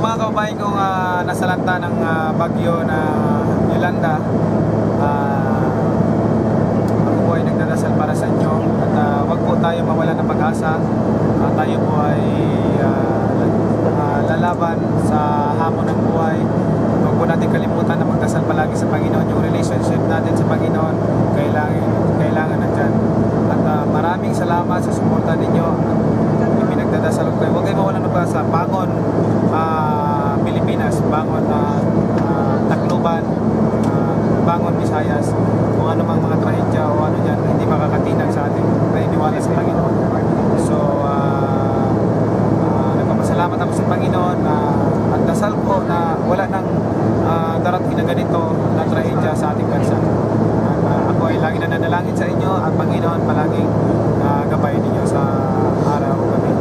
Sa mga kababayan kong nasalanta ng bagyo na Yolanda, ako po ay nagdadasal para sa inyo at wag po tayo mawala ng pag-asa. Tayo po ay lalaban sa hamon ng buhay. Huwag po natin kalimutan na magdasal palagi sa Panginoon. Yung relationship natin sa Panginoon kailangan nandyan. At maraming salamat sa suporta ninyo. Pinagdadasal ko kayo. Huwag kayo mawalan ng pag-asa. Bangon Pilipinas, bangon Tacloban, bangon Visayas. Kung ano mang mga trahedya o ano dyan, hindi makakatinag sa atin. Nainiwala sa Panginoon. So, nagpapasalamat ako sa Panginoon at dasal ko na wala nang darating na ganito na trahedya sa ating bansa. Ako ay lagi nananalangin sa inyo at Panginoon